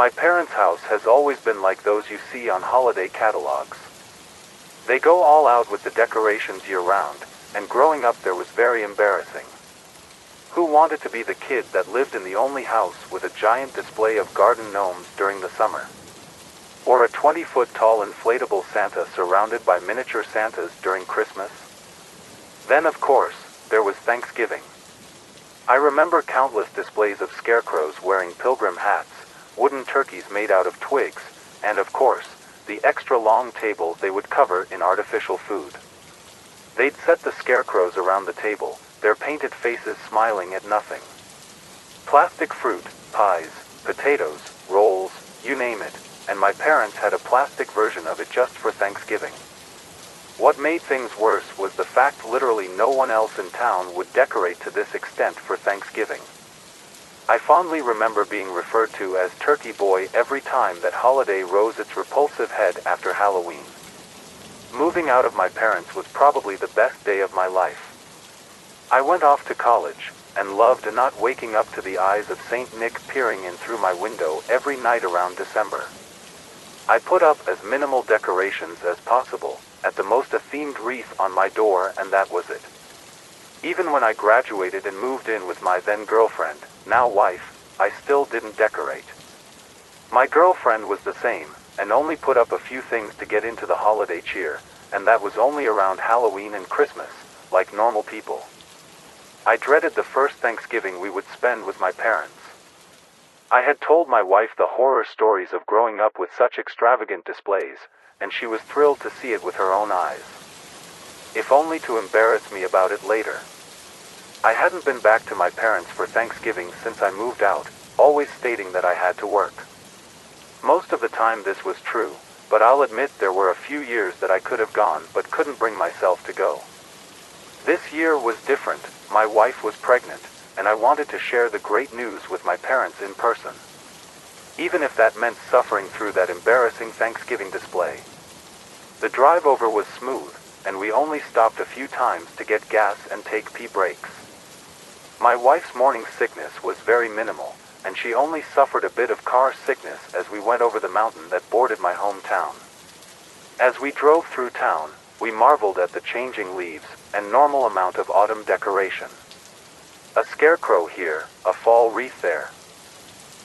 My parents' house has always been like those you see on holiday catalogs. They go all out with the decorations year-round, and growing up there was very embarrassing. Who wanted to be the kid that lived in the only house with a giant display of garden gnomes during the summer? Or a 20-foot-tall inflatable Santa surrounded by miniature Santas during Christmas? Then, of course, there was Thanksgiving. I remember countless displays of scarecrows wearing pilgrim hats, wooden turkeys made out of twigs, and of course, the extra long tables they would cover in artificial food. They'd set the scarecrows around the table, their painted faces smiling at nothing. Plastic fruit, pies, potatoes, rolls, you name it, and my parents had a plastic version of it just for Thanksgiving. What made things worse was the fact literally no one else in town would decorate to this extent for Thanksgiving. I fondly remember being referred to as Turkey Boy every time that holiday rose its repulsive head after Halloween. Moving out of my parents was probably the best day of my life. I went off to college, and loved not waking up to the eyes of Saint Nick peering in through my window every night around December. I put up as minimal decorations as possible, at the most a themed wreath on my door, and that was it. Even when I graduated and moved in with my then girlfriend, now wife, I still didn't decorate. My girlfriend was the same, and only put up a few things to get into the holiday cheer, and that was only around Halloween and Christmas, like normal people. I dreaded the first Thanksgiving we would spend with my parents. I had told my wife the horror stories of growing up with such extravagant displays, and she was thrilled to see it with her own eyes. If only to embarrass me about it later. I hadn't been back to my parents for Thanksgiving since I moved out, always stating that I had to work. Most of the time this was true, but I'll admit there were a few years that I could have gone but couldn't bring myself to go. This year was different. My wife was pregnant, and I wanted to share the great news with my parents in person. Even if that meant suffering through that embarrassing Thanksgiving display. The drive over was smooth, and we only stopped a few times to get gas and take pee breaks. My wife's morning sickness was very minimal, and she only suffered a bit of car sickness as we went over the mountain that bordered my hometown. As we drove through town, we marveled at the changing leaves and normal amount of autumn decoration. A scarecrow here, a fall wreath there.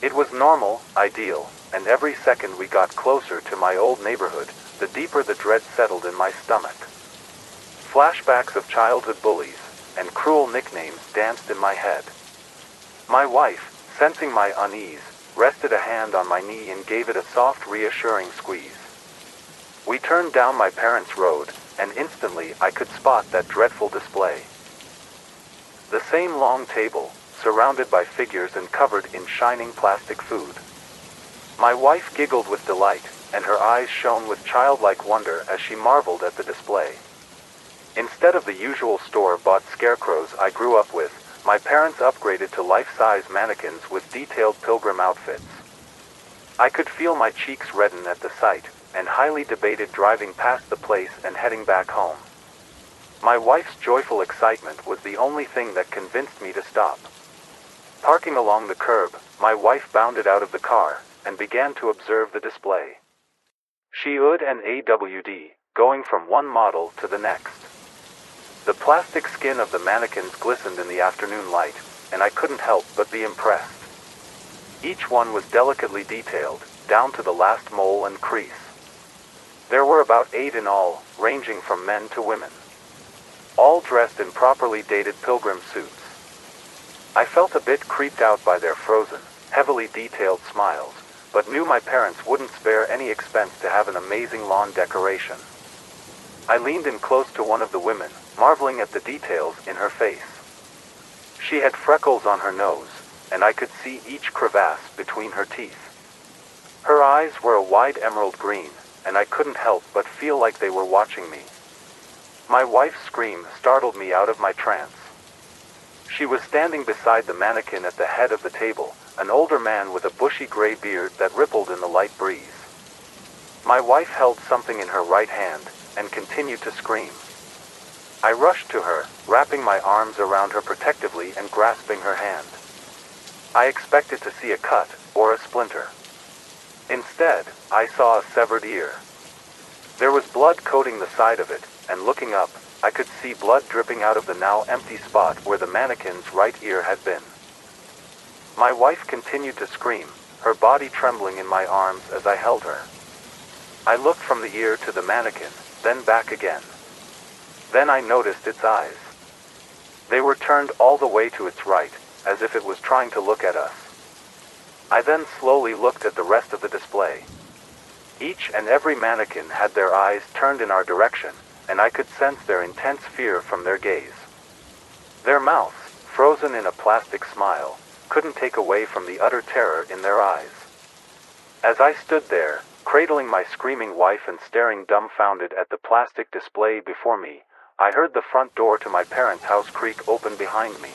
It was normal, ideal, and every second we got closer to my old neighborhood, the deeper the dread settled in my stomach. Flashbacks of childhood bullies and cruel nicknames danced in my head. My wife, sensing my unease, rested a hand on my knee and gave it a soft, reassuring squeeze. We turned down my parents' road, and instantly I could spot that dreadful display. The same long table, surrounded by figures and covered in shining plastic food. My wife giggled with delight, and her eyes shone with childlike wonder as she marveled at the display. Instead of the usual store-bought scarecrows I grew up with, my parents upgraded to life-size mannequins with detailed pilgrim outfits. I could feel my cheeks redden at the sight, and highly debated driving past the place and heading back home. My wife's joyful excitement was the only thing that convinced me to stop. Parking along the curb, my wife bounded out of the car, and began to observe the display. She oohed and awed, going from one model to the next. The plastic skin of the mannequins glistened in the afternoon light, and I couldn't help but be impressed. Each one was delicately detailed, down to the last mole and crease. There were about 8 in all, ranging from men to women. All dressed in properly dated pilgrim suits. I felt a bit creeped out by their frozen, heavily detailed smiles, but knew my parents wouldn't spare any expense to have an amazing lawn decoration. I leaned in close to one of the women, marveling at the details in her face. She had freckles on her nose, and I could see each crevasse between her teeth. Her eyes were a wide emerald green, and I couldn't help but feel like they were watching me. My wife's scream startled me out of my trance. She was standing beside the mannequin at the head of the table, an older man with a bushy gray beard that rippled in the light breeze. My wife held something in her right hand, and continued to scream. I rushed to her, wrapping my arms around her protectively and grasping her hand. I expected to see a cut, or a splinter. Instead, I saw a severed ear. There was blood coating the side of it, and looking up, I could see blood dripping out of the now empty spot where the mannequin's right ear had been. My wife continued to scream, her body trembling in my arms as I held her. I looked from the ear to the mannequin, then back again. Then I noticed its eyes. They were turned all the way to its right, as if it was trying to look at us. I then slowly looked at the rest of the display. Each and every mannequin had their eyes turned in our direction, and I could sense their intense fear from their gaze. Their mouths, frozen in a plastic smile, couldn't take away from the utter terror in their eyes. As I stood there, cradling my screaming wife and staring dumbfounded at the plastic display before me, I heard the front door to my parents' house creak open behind me.